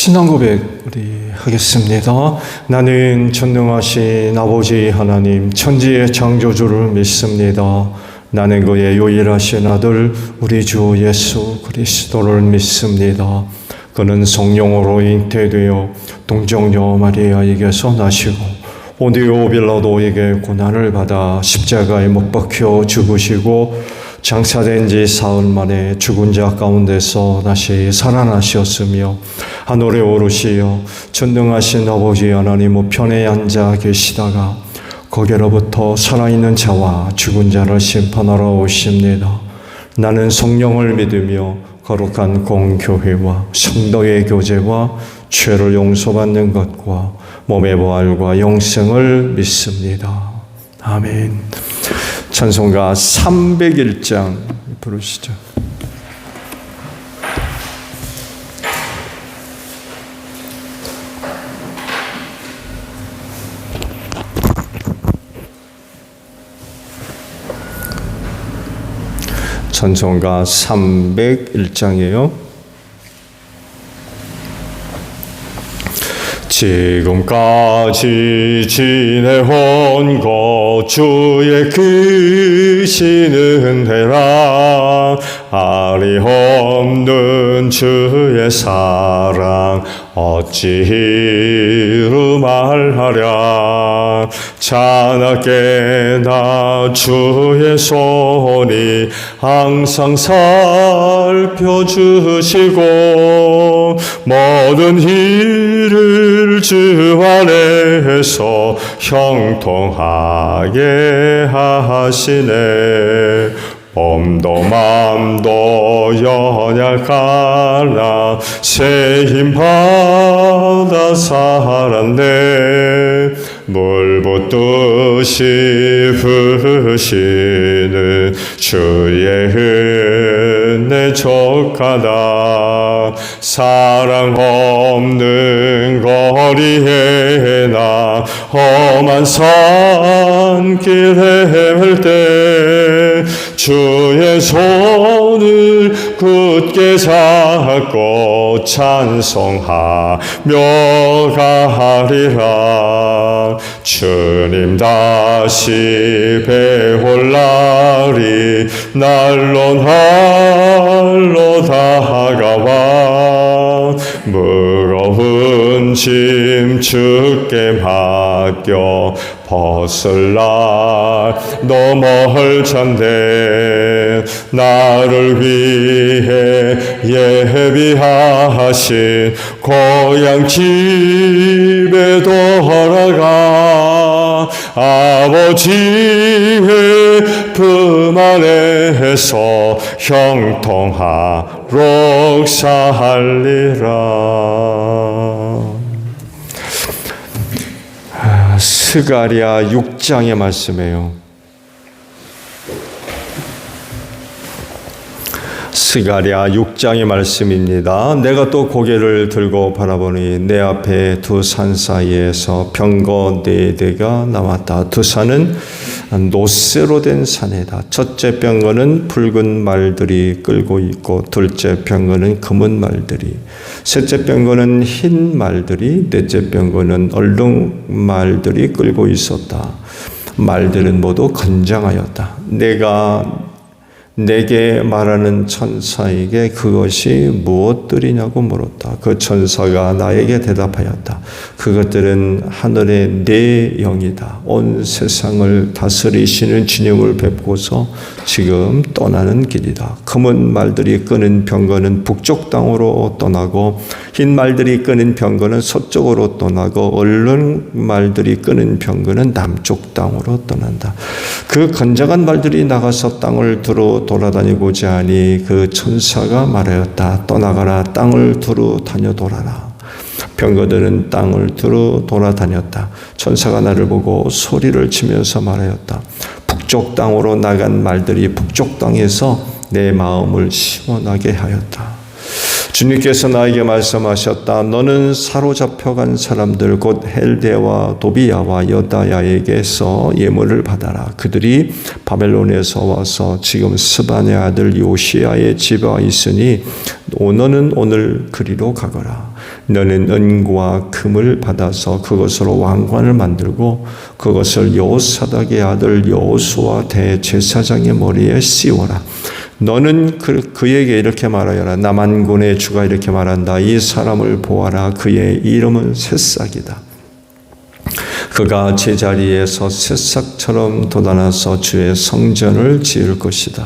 신앙 고백 우리 하겠습니다. 나는 전능하신 아버지 하나님 천지의 창조주를 믿습니다. 나는 그의 유일하신 아들 우리 주 예수 그리스도를 믿습니다. 그는 성령으로 잉태되어 동정녀 마리아에게서 나시고 본디오 빌라도에게 고난을 받아 십자가에 못 박혀 죽으시고 장사된 지 사흘 만에 죽은 자 가운데서 다시 살아나셨으며 하늘에 오르시어 전능하신 아버지 하나님 우편에 앉아 계시다가 거기로부터 살아있는 자와 죽은 자를 심판하러 오십니다. 나는 성령을 믿으며 거룩한 공교회와 성도의 교제와 죄를 용서받는 것과 몸의 부활과 영생을 믿습니다. 아멘. 찬송가 301장 부르시죠. 찬송가 301장이에요. 지금까지 지내온 것 주의 크시는 대랑 아리 없는 주의 사랑 어찌 이루 말하랴. 자나게 나 주의 손이 항상 살펴주시고 모든 일을 주 안에서 형통하게 하시네. 몸도 맘도 연약하나 새 힘 받아 살았네. 물 붓듯이 부으시는 주의 은혜 족하다. 사랑 없는 거리에 나 험한 산길 헤맬 때 주의 손을 굳게 잡고 찬송하며 가리라. 주님 다시 배울 날이 날로 날로 다가와 무거운 짐 주께 맡겨 벗을 날 너멀 잔데 나를 위해 예비하신 고향 집에 돌아가 아버지의 품 안에서 형통하록 살리라. 스가랴 6장의 말씀이에요. 스가랴 6장의 말씀입니다. 내가 또 고개를 들고 바라보니 내 앞에 두 산 사이에서 병거 4대가 나왔다. 두 산은 노쇠로 된 산이다. 첫째 병거는 붉은 말들이 끌고 있고 둘째 병거는 검은 말들이, 셋째 병거는 흰 말들이, 넷째 병거는 얼룩 말들이 끌고 있었다. 말들은 모두 건장하였다. 내게 말하는 천사에게 그것이 무엇들이냐고 물었다. 그 천사가 나에게 대답하였다. 그것들은 하늘의 네 영이다. 온 세상을 다스리시는 주님을 뵙고서 지금 떠나는 길이다. 검은 말들이 끄는 병거는 북쪽 땅으로 떠나고 흰 말들이 끄는 병거는 서쪽으로 떠나고 얼룩 말들이 끄는 병거는 남쪽 땅으로 떠난다. 그 건장한 말들이 나가서 땅을 두루 돌아다니고자 하니 그 천사가 말하였다. 떠나가라. 땅을 두루 다녀돌아라. 병거들은 땅을 두루 돌아다녔다. 천사가 나를 보고 소리를 치면서 말하였다. 북쪽 땅으로 나간 말들이 북쪽 땅에서 내 마음을 시원하게 하였다. 주님께서 나에게 말씀하셨다. 너는 사로잡혀간 사람들 곧 헬데와 도비야와 여다야에게서 예물을 받아라. 그들이 바벨론에서 와서 지금 스반의 아들 요시야의 집에 있으니 너는 오늘 그리로 가거라. 너는 은과 금을 받아서 그것으로 왕관을 만들고 그것을 여호사닥의 아들 여호수아 대제사장의 머리에 씌워라. 너는 그에게 이렇게 말하여라. 남한군의 주가 이렇게 말한다. 이 사람을 보아라. 그의 이름은 새싹이다. 그가 제자리에서 새싹처럼 돋아나서 주의 성전을 지을 것이다.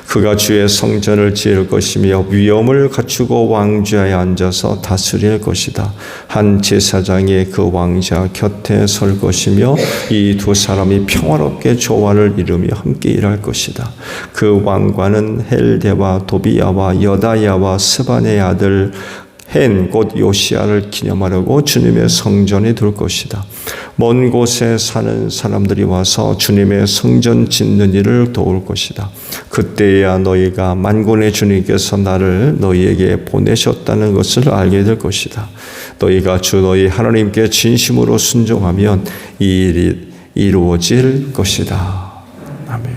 그가 주의 성전을 지을 것이며 위엄을 갖추고 왕좌에 앉아서 다스릴 것이다. 한 제사장이 그 왕자 곁에 설 것이며 이 두 사람이 평화롭게 조화를 이루며 함께 일할 것이다. 그 왕관은 헬데와 도비야와 여다야와 스반의 아들 헨 곧 요시야를 기념하려고 주님의 성전에 둘 것이다. 먼 곳에 사는 사람들이 와서 주님의 성전 짓는 일을 도울 것이다. 그때야 너희가 만군의 주님께서 나를 너희에게 보내셨다는 것을 알게 될 것이다. 너희가 주 너희 하나님께 진심으로 순종하면 이 일이 이루어질 것이다. 아멘.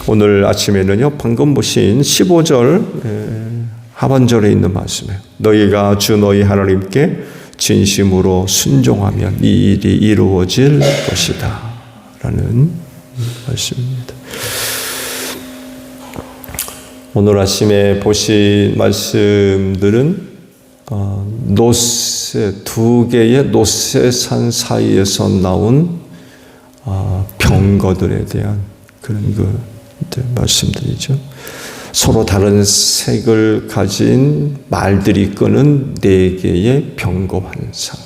오늘 아침에는요, 방금 보신 15절 하반절에 있는 말씀이에요. 너희가 주 너희 하나님께 진심으로 순종하면 이 일이 이루어질 것이다 라는 말씀입니다. 오늘 아침에 보신 말씀들은 두 개의 노새산 사이에서 나온 병거들에 대한 그런 말씀들이죠. 서로 다른 색을 가진 말들이 끄는 4개의 병거 환상.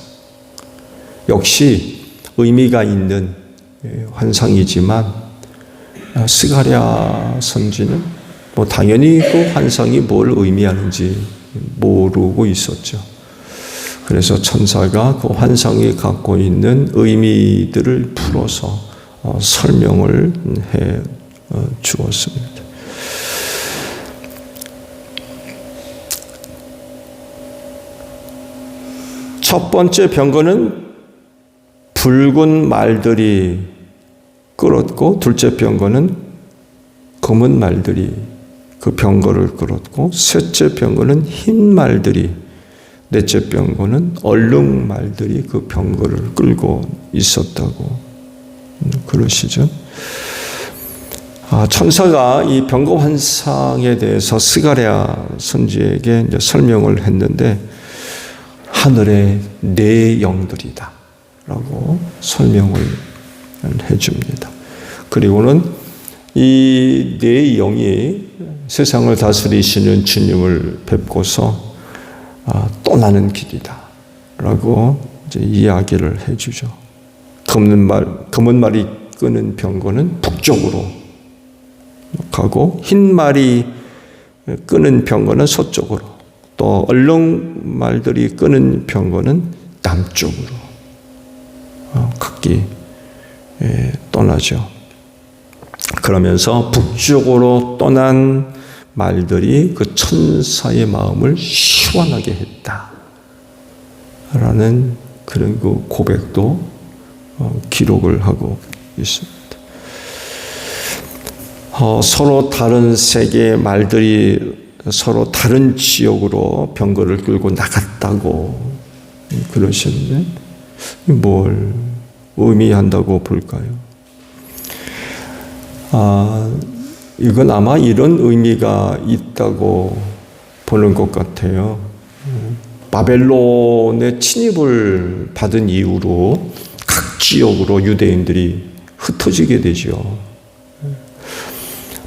역시 의미가 있는 환상이지만 스가랴 선지는 당연히 그 환상이 뭘 의미하는지 모르고 있었죠. 그래서 천사가 그 환상이 갖고 있는 의미들을 풀어서 설명을 해 주었습니다. 첫 번째 병거는 붉은 말들이 끌었고, 둘째 병거는 검은 말들이 그 병거를 끌었고, 셋째 병거는 흰 말들이, 넷째 병거는 얼룩 말들이 그 병거를 끌고 있었다고 그러시죠. 천사가 이 병거 환상에 대해서 스가랴 선지에게 이제 설명을 했는데, 하늘의 4 영들이다 라고 설명을 해줍니다. 그리고는 이 4 영이 세상을 다스리시는 주님을 뵙고서 떠나는 길이다 라고 이제 이야기를 해주죠. 검은 말이 끄는 병거는 북쪽으로 가고, 흰 말이 끄는 병거는 서쪽으로, 또 얼룩 말들이 끄는 병거는 남쪽으로 각기 떠나죠. 그러면서 북쪽으로 떠난 말들이 그 천사의 마음을 시원하게 했다 라는 그런 그 고백도 기록을 하고 있습니다. 서로 다른 색의 말들이 서로 다른 지역으로 병거를 끌고 나갔다고 그러시는데, 뭘 의미한다고 볼까요? 이건 아마 이런 의미가 있다고 보는 것 같아요. 바벨론의 침입을 받은 이후로 각 지역으로 유대인들이 흩어지게 되죠.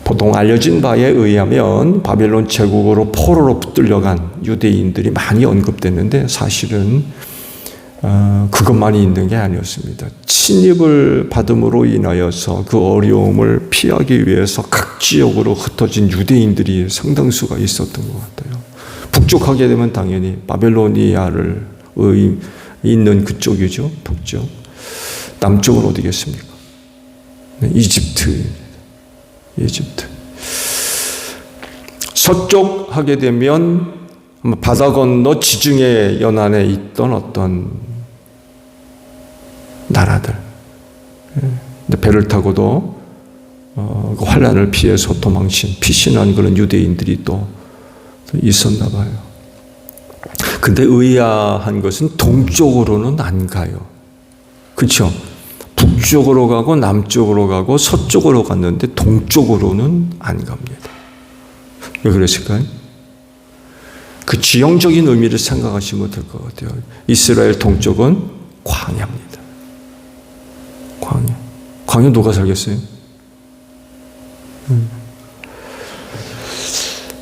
보통 알려진 바에 의하면 바벨론 제국으로 포로로 붙들려간 유대인들이 많이 언급됐는데, 사실은 그것만이 있는 게 아니었습니다. 침입을 받음으로 인하여서 그 어려움을 피하기 위해서 각 지역으로 흩어진 유대인들이 상당수가 있었던 것 같아요. 북쪽하게 되면 당연히 바벨로니아를 있는 그쪽이죠. 북쪽. 남쪽은 어디겠습니까? 이집트. 서쪽 하게 되면 바다 건너 지중해 연안에 있던 어떤 나라들, 배를 타고도 그 환란을 피해서 도망친 피신한 그런 유대인들이 또 있었나 봐요. 근데 의아한 것은 동쪽으로는 안 가요. 그렇죠? 북쪽으로 가고 남쪽으로 가고 서쪽으로 갔는데 동쪽으로는 안 갑니다. 왜 그랬을까요? 그 지형적인 의미를 생각하시면 될 것 같아요. 이스라엘 동쪽은 광야입니다. 광야. 광야 누가 살겠어요?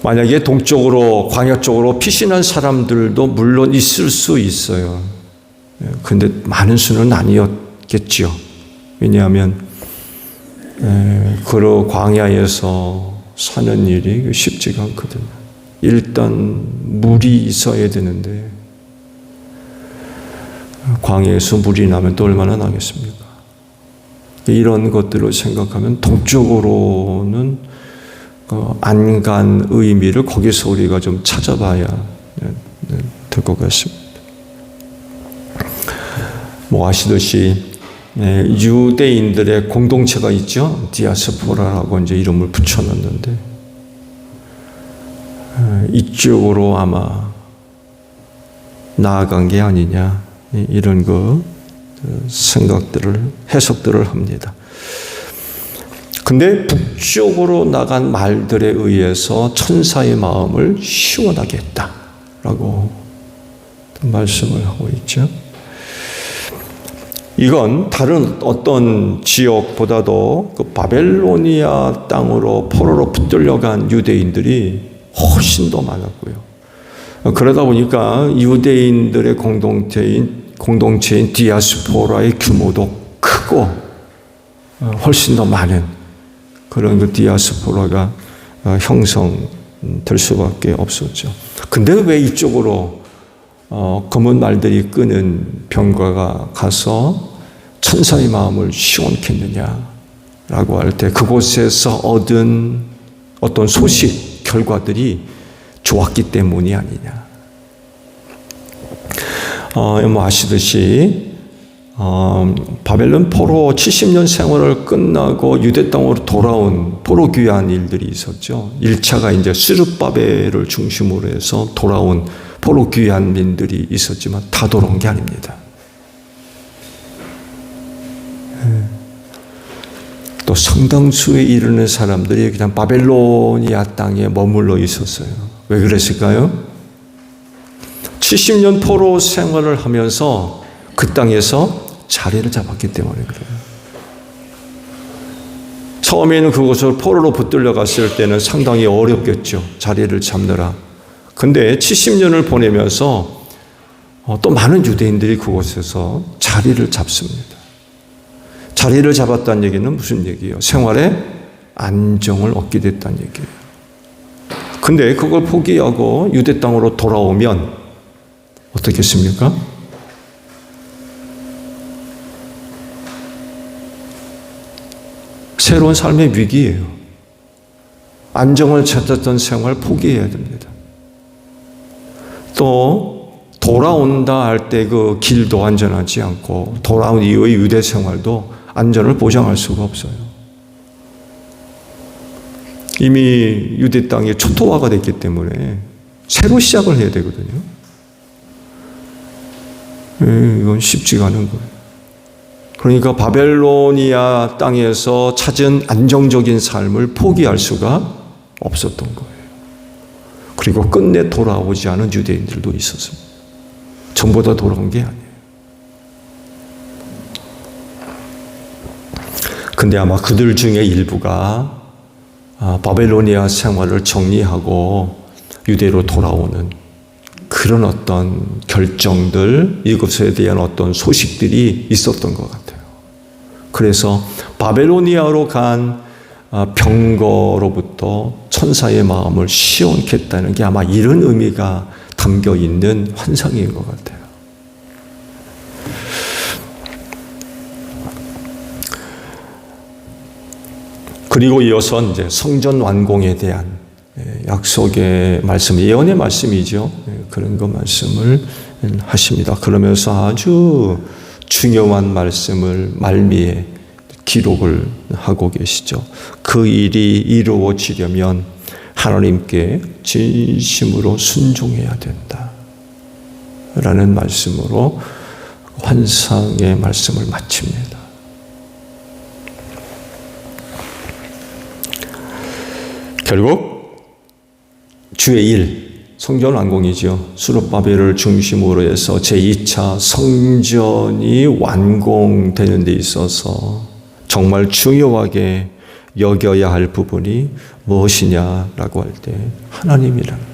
만약에 동쪽으로 광야 쪽으로 피신한 사람들도 물론 있을 수 있어요. 근데 많은 수는 아니었겠죠. 왜냐하면 그 광야에서 사는 일이 쉽지가 않거든요. 일단 물이 있어야 되는데 광야에서 물이 나면 또 얼마나 나겠습니까? 이런 것들을 생각하면 동쪽으로는 안 간 의미를 거기서 우리가 좀 찾아봐야 될 것 같습니다. 뭐 아시듯이 유대인들의 공동체가 있죠. 디아스포라라고 이제 이름을 붙여놨는데 이쪽으로 아마 나아간 게 아니냐 이런 생각들을 해석들을 합니다. 근데 북쪽으로 나간 말들에 의해서 천사의 마음을 시원하게 했다라고 말씀을 하고 있죠. 이건 다른 어떤 지역보다도 그 바벨로니아 땅으로 포로로 붙들려간 유대인들이 훨씬 더 많았고요. 그러다 보니까 유대인들의 공동체인 디아스포라의 규모도 크고 훨씬 더 많은 그런 그 디아스포라가 형성될 수밖에 없었죠. 근데 왜 이쪽으로 검은 말들이 끄는 병과가 가서 천사의 마음을 시원케 했느냐라고 할 때 그곳에서 얻은 어떤 소식, 결과들이 좋았기 때문이 아니냐. 뭐 아시듯이 바벨론 포로 70년 생활을 끝나고 유대 땅으로 돌아온 포로 귀환 일들이 있었죠. 1차가 이제 스룹바벨을 중심으로 해서 돌아온 포로 귀환민들이 있었지만 다 돌아온 게 아닙니다. 또 상당수에 이르는 사람들이 그냥 바벨로니아 땅에 머물러 있었어요. 왜 그랬을까요? 70년 포로 생활을 하면서 그 땅에서 자리를 잡았기 때문에 그래요. 처음에는 그곳을 포로로 붙들려 갔을 때는 상당히 어렵겠죠. 자리를 잡느라. 근데 70년을 보내면서 또 많은 유대인들이 그곳에서 자리를 잡습니다. 자리를 잡았다는 얘기는 무슨 얘기예요? 생활에 안정을 얻게 됐다는 얘기예요. 근데 그걸 포기하고 유대 땅으로 돌아오면 어떻겠습니까? 새로운 삶의 위기예요. 안정을 찾았던 생활 포기해야 됩니다. 또 돌아온다 할 때 그 길도 안전하지 않고 돌아온 이후의 유대 생활도 안전을 보장할 수가 없어요. 이미 유대 땅이 초토화가 됐기 때문에 새로 시작을 해야 되거든요. 이건 쉽지가 않은 거예요. 그러니까 바벨로니아 땅에서 찾은 안정적인 삶을 포기할 수가 없었던 거예요. 그리고 끝내 돌아오지 않은 유대인들도 있었습니다. 전부 다 돌아온 게 아니에요. 근데 아마 그들 중에 일부가 바벨로니아 생활을 정리하고 유대로 돌아오는 그런 어떤 결정들, 이것에 대한 어떤 소식들이 있었던 것 같아요. 그래서 바벨로니아로 간 병거로부터 천사의 마음을 시원케 했다는 게 아마 이런 의미가 담겨 있는 환상인 것 같아요. 그리고 이어서 이제 성전 완공에 대한 약속의 말씀, 예언의 말씀이죠. 그런 거 말씀을 하십니다. 그러면서 아주 중요한 말씀을 말미에 기록을 하고 계시죠. 그 일이 이루어지려면 하나님께 진심으로 순종해야 된다. 라는 말씀으로 환상의 말씀을 마칩니다. 결국 주의 일, 성전 완공이죠. 수르바벨을 중심으로 해서 제2차 성전이 완공되는 데 있어서 정말 중요하게 여겨야 할 부분이 무엇이냐라고 할 때 하나님이라는 거예요.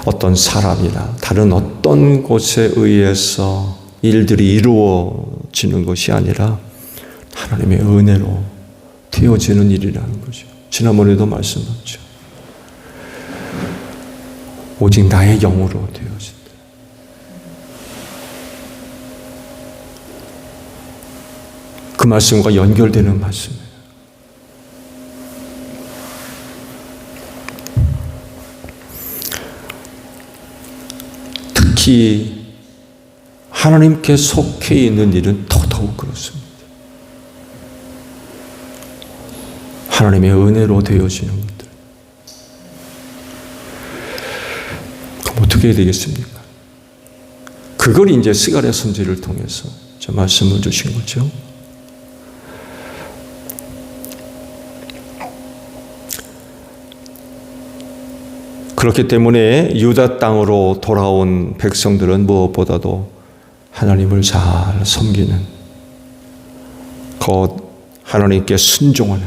어떤 사람이나 다른 어떤 곳에 의해서 일들이 이루어지는 것이 아니라 하나님의 은혜로 되어지는 일이라는 거죠. 지난번에도 말씀드렸죠. 오직 나의 영으로 되어진다. 그 말씀과 연결되는 말씀이에요. 특히 하나님께 속해 있는 일은 더더욱 그렇습니다. 하나님의 은혜로 되어지는 것들. 그럼 어떻게 해야 되겠습니까? 그걸 이제 스가랴 선지를 통해서 말씀을 주신 거죠. 그렇기 때문에 유다 땅으로 돌아온 백성들은 무엇보다도 하나님을 잘 섬기는, 곧 하나님께 순종하는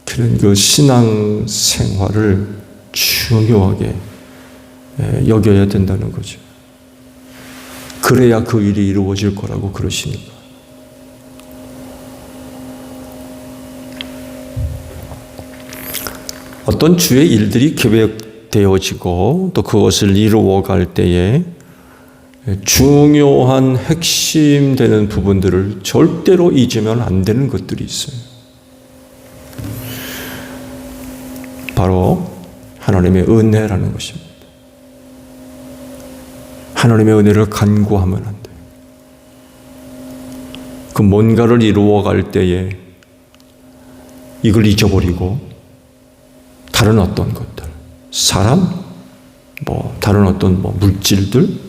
그런 그 신앙 생활을 중요하게 여겨야 된다는 거죠. 그래야 그 일이 이루어질 거라고 그러시니까. 어떤 주의 일들이 계획되어지고 또 그것을 이루어갈 때에 중요한 핵심되는 부분들을 절대로 잊으면 안 되는 것들이 있어요. 바로 하나님의 은혜라는 것입니다. 하나님의 은혜를 간구하면 안 돼요. 그 뭔가를 이루어갈 때에 이걸 잊어버리고 다른 어떤 것들, 사람, 다른 어떤 물질들,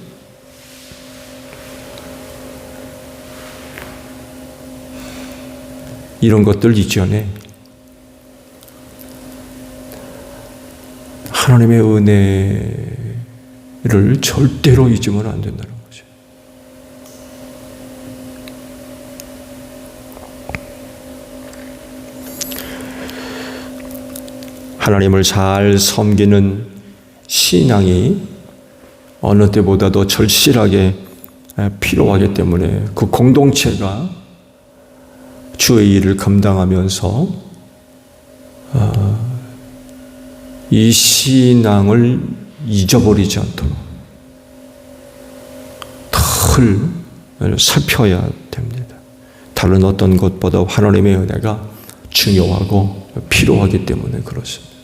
이런 것들 이전에 하나님의 은혜를 절대로 잊으면 안 된다는 거죠. 하나님을 잘 섬기는 신앙이 어느 때보다도 절실하게 필요하기 때문에 그 공동체가 주의 일을 감당하면서 이 신앙을 잊어버리지 않도록 늘 살펴야 됩니다. 다른 어떤 것보다 하나님의 은혜가 중요하고 필요하기 때문에 그렇습니다.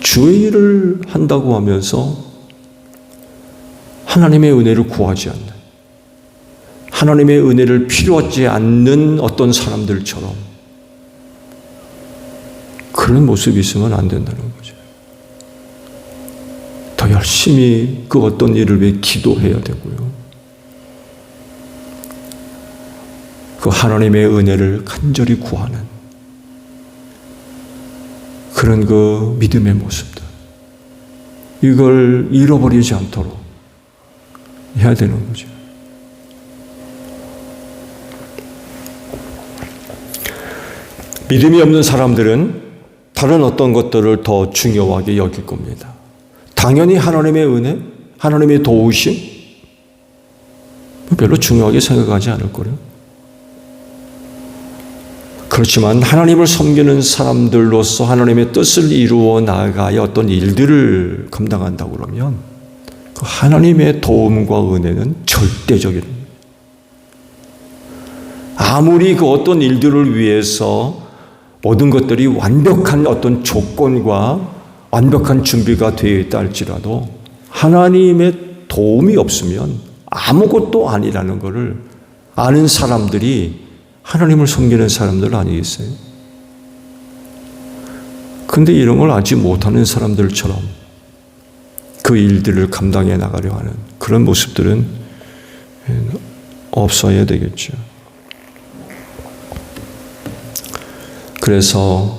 주의 일을 한다고 하면서 하나님의 은혜를 구하지 않는, 하나님의 은혜를 필요하지 않는 어떤 사람들처럼 그런 모습이 있으면 안 된다는 거죠. 더 열심히 그 어떤 일을 위해 기도해야 되고요. 그 하나님의 은혜를 간절히 구하는 그런 그 믿음의 모습들, 이걸 잃어버리지 않도록 해야 되는 거죠. 믿음이 없는 사람들은 다른 어떤 것들을 더 중요하게 여길 겁니다. 당연히 하나님의 은혜, 하나님의 도우심 별로 중요하게 생각하지 않을 거예요. 그렇지만 하나님을 섬기는 사람들로서 하나님의 뜻을 이루어 나아가야 어떤 일들을 감당한다고 그러면 그 하나님의 도움과 은혜는 절대적인, 아무리 그 어떤 일들을 위해서 모든 것들이 완벽한 어떤 조건과 완벽한 준비가 되어 있다 할지라도 하나님의 도움이 없으면 아무것도 아니라는 것을 아는 사람들이 하나님을 섬기는 사람들 아니겠어요? 근데 이런 걸 알지 못하는 사람들처럼 그 일들을 감당해 나가려 하는 그런 모습들은 없어야 되겠죠. 그래서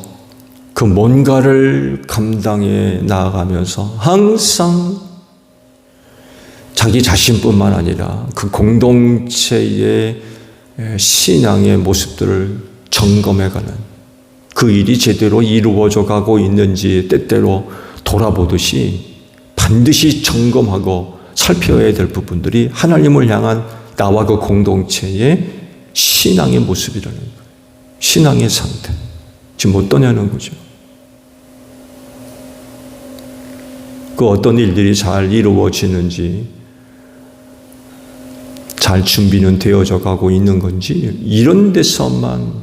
그 뭔가를 감당해 나아가면서 항상 자기 자신뿐만 아니라 그 공동체의 신앙의 모습들을 점검해가는, 그 일이 제대로 이루어져 가고 있는지 때때로 돌아보듯이 반드시 점검하고 살펴야 될 부분들이 하나님을 향한 나와 그 공동체의 신앙의 모습이라는 거예요. 신앙의 상태. 지금 어떠냐는 거죠. 그 어떤 일들이 잘 이루어지는지, 잘 준비는 되어져 가고 있는 건지, 이런 데서만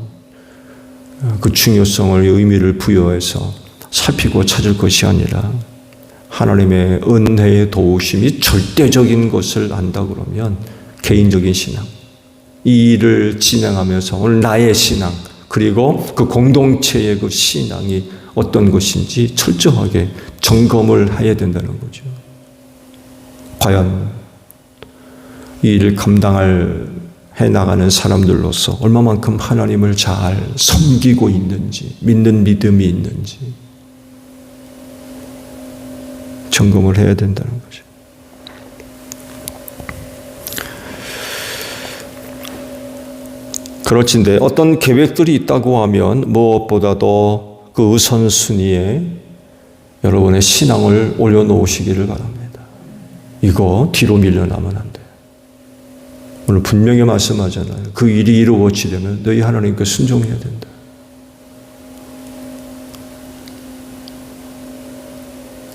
그 중요성을, 의미를 부여해서 살피고 찾을 것이 아니라 하나님의 은혜의 도우심이 절대적인 것을 안다 그러면 개인적인 신앙, 이 일을 진행하면서 오늘 나의 신앙, 그리고 그 공동체의 그 신앙이 어떤 것인지 철저하게 점검을 해야 된다는 거죠. 과연 이 일을 해 나가는 사람들로서 얼마만큼 하나님을 잘 섬기고 있는지, 믿는 믿음이 있는지 점검을 해야 된다는 거죠. 그렇진데 어떤 계획들이 있다고 하면 무엇보다도 그 우선순위에 여러분의 신앙을 올려놓으시기를 바랍니다. 이거 뒤로 밀려나면 안 돼요. 오늘 분명히 말씀하잖아요. 그 일이 이루어지려면 너희 하나님께 순종해야 된다.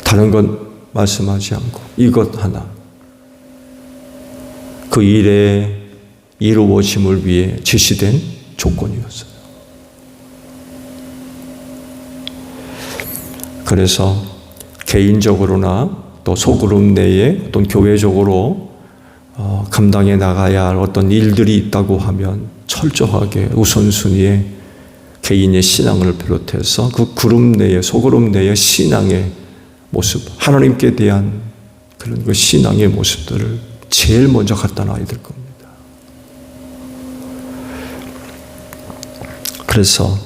다른 건 말씀하지 않고 이것 하나, 그 일의 이루어짐을 위해 제시된 조건이었어요. 그래서 개인적으로나 또 소그룹 내에 어떤 교회적으로 감당해 나가야 할 어떤 일들이 있다고 하면 철저하게 우선순위에 개인의 신앙을 비롯해서 그 그룹 내에, 소그룹 내의 신앙의 모습, 하나님께 대한 그런 그 신앙의 모습들을 제일 먼저 갖다 놔야 될 겁니다. 그래서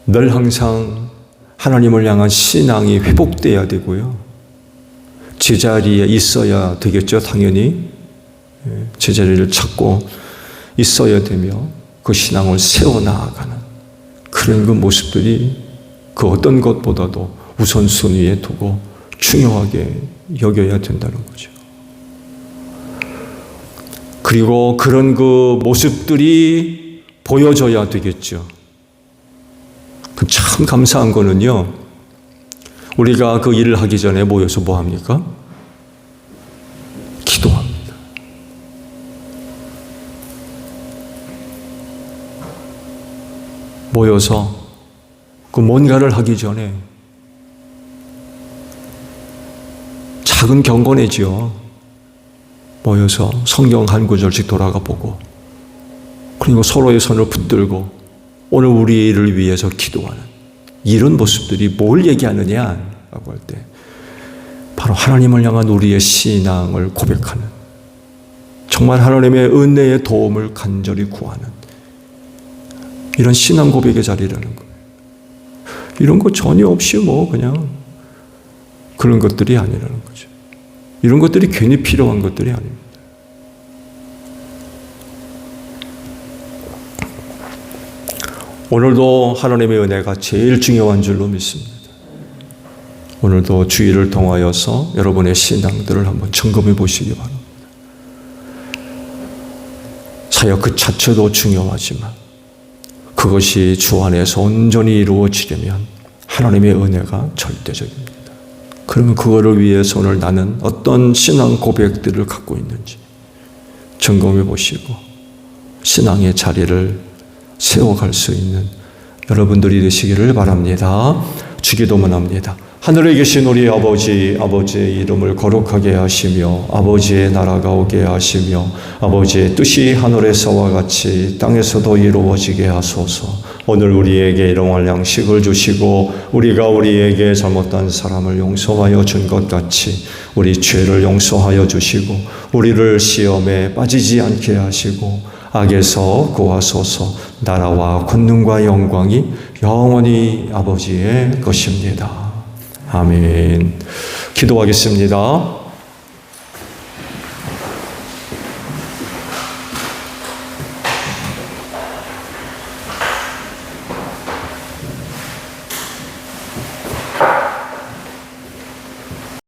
늘 항상 하나님을 향한 신앙이 회복돼야 되고요. 제자리에 있어야 되겠죠. 당연히 제자리를 찾고 있어야 되며 그 신앙을 세워나가는 그런 그 모습들이 그 어떤 것보다도 우선순위에 두고 중요하게 여겨야 된다는 거죠. 그리고 그런 그 모습들이 보여져야 되겠죠. 참 감사한 거는요, 우리가 그 일을 하기 전에 모여서 뭐 합니까? 기도합니다. 모여서 그 뭔가를 하기 전에 작은 경건이지요. 모여서 성경 한 구절씩 돌아가 보고, 그리고 서로의 손을 붙들고 오늘 우리를 위해서 기도하는 이런 모습들이 뭘 얘기하느냐라고 할 때 바로 하나님을 향한 우리의 신앙을 고백하는, 정말 하나님의 은혜의 도움을 간절히 구하는 이런 신앙 고백의 자리라는 거예요. 이런 거 전혀 없이 그냥 그런 것들이 아니라는 거죠. 이런 것들이 괜히 필요한 것들이 아닙니다. 오늘도 하나님의 은혜가 제일 중요한 줄로 믿습니다. 오늘도 주일을 통하여서 여러분의 신앙들을 한번 점검해 보시기 바랍니다. 사역 그 자체도 중요하지만 그것이 주 안에서 온전히 이루어지려면 하나님의 은혜가 절대적입니다. 그러면 그거를 위해서 오늘 나는 어떤 신앙 고백들을 갖고 있는지 점검해 보시고 신앙의 자리를 세워갈 수 있는 여러분들이 되시기를 바랍니다. 주기도문 합니다. 하늘에 계신 우리 아버지, 아버지의 이름을 거룩하게 하시며 아버지의 나라가 오게 하시며 아버지의 뜻이 하늘에서와 같이 땅에서도 이루어지게 하소서. 오늘 우리에게 일용할 양식을 주시고 우리가 우리에게 잘못한 사람을 용서하여 준 것 같이 우리 죄를 용서하여 주시고 우리를 시험에 빠지지 않게 하시고 악에서 구하소서. 나라와 권능과 영광이 영원히 아버지의 것입니다. 아멘. 기도하겠습니다.